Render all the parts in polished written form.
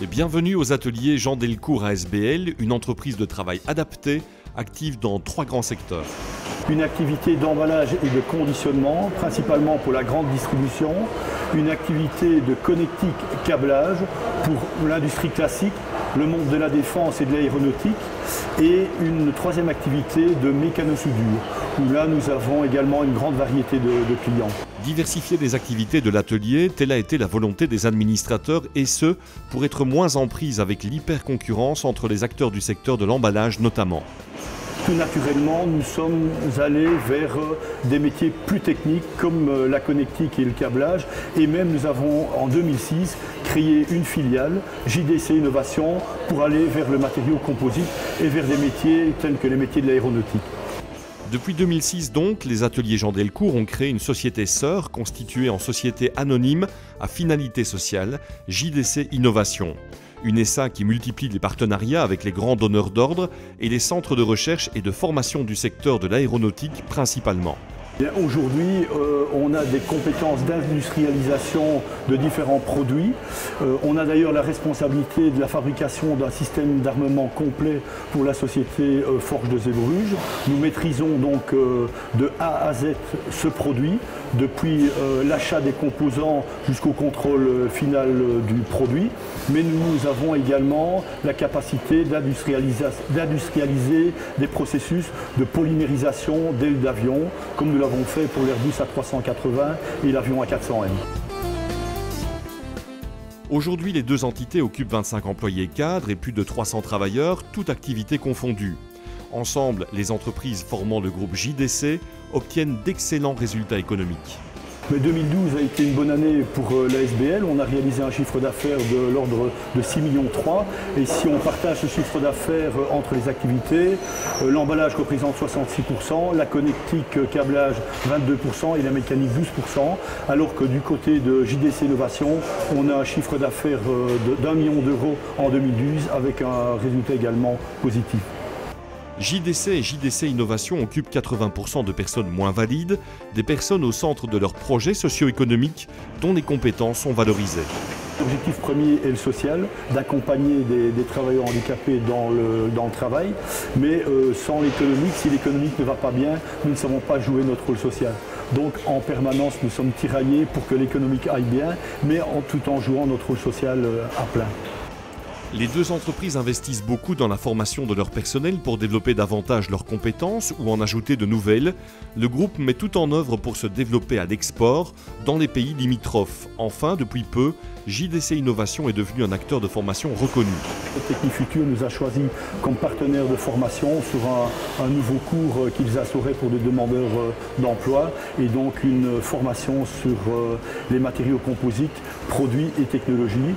Bienvenue aux ateliers Jean Delcourt ASBL, une entreprise de travail adaptée, active dans 3 grands secteurs. Une activité d'emballage et de conditionnement, principalement pour la grande distribution, une activité de connectique câblage pour l'industrie classique, le monde de la défense et de l'aéronautique, et une 3e activité de mécano-soudure, où là nous avons également une grande variété de clients. Diversifier les activités de l'atelier, telle a été la volonté des administrateurs, et ce, pour être moins en prise avec l'hyper-concurrence entre les acteurs du secteur de l'emballage notamment. Tout naturellement, nous sommes allés vers des métiers plus techniques comme la connectique et le câblage. Et même nous avons en 2006 créé une filiale, JDC Innovation, pour aller vers le matériau composite et vers des métiers tels que les métiers de l'aéronautique. Depuis 2006 donc, les ateliers Jean Delcourt ont créé une société sœur constituée en société anonyme à finalité sociale, JDC Innovation. Une SA qui multiplie les partenariats avec les grands donneurs d'ordre et les centres de recherche et de formation du secteur de l'aéronautique principalement. Aujourd'hui, on a des compétences d'industrialisation de différents produits. On a d'ailleurs la responsabilité de la fabrication d'un système d'armement complet pour la société Forge de Zeebrugge. Nous maîtrisons donc de A à Z ce produit, depuis l'achat des composants jusqu'au contrôle final du produit. Mais nous avons également la capacité d'industrialiser des processus de polymérisation d'ailes d'avion, comme nous l'avons fait pour l'Airbus A380 et l'avion A400M. Aujourd'hui, les 2 entités occupent 25 employés cadres et plus de 300 travailleurs, toutes activités confondues. Ensemble, les entreprises formant le groupe JDC obtiennent d'excellents résultats économiques. Mais 2012 a été une bonne année pour l'ASBL. On a réalisé un chiffre d'affaires de l'ordre de 6,3 millions. Et si on partage ce chiffre d'affaires entre les activités, l'emballage représente 66%, la connectique câblage 22% et la mécanique 12%. Alors que du côté de JDC Innovation, on a un chiffre d'affaires d'1 million d'euros en 2012 avec un résultat également positif. JDC et JDC Innovation occupent 80% de personnes moins valides, des personnes au centre de leurs projets socio-économiques dont les compétences sont valorisées. L'objectif premier est le social, d'accompagner des travailleurs handicapés dans le travail, mais sans l'économique, si l'économique ne va pas bien, nous ne savons pas jouer notre rôle social. Donc en permanence, nous sommes tiraillés pour que l'économique aille bien, mais tout en jouant notre rôle social à plein. Les 2 entreprises investissent beaucoup dans la formation de leur personnel pour développer davantage leurs compétences ou en ajouter de nouvelles. Le groupe met tout en œuvre pour se développer à l'export dans les pays limitrophes. Enfin, depuis peu, JDC Innovation est devenu un acteur de formation reconnu. Technifutur nous a choisi comme partenaire de formation sur un nouveau cours qu'ils instauraient pour des demandeurs d'emploi et donc une formation sur les matériaux composites, produits et technologies.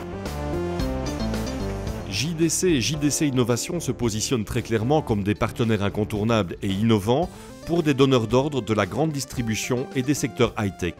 JDC et JDC Innovation se positionnent très clairement comme des partenaires incontournables et innovants pour des donneurs d'ordre de la grande distribution et des secteurs high-tech.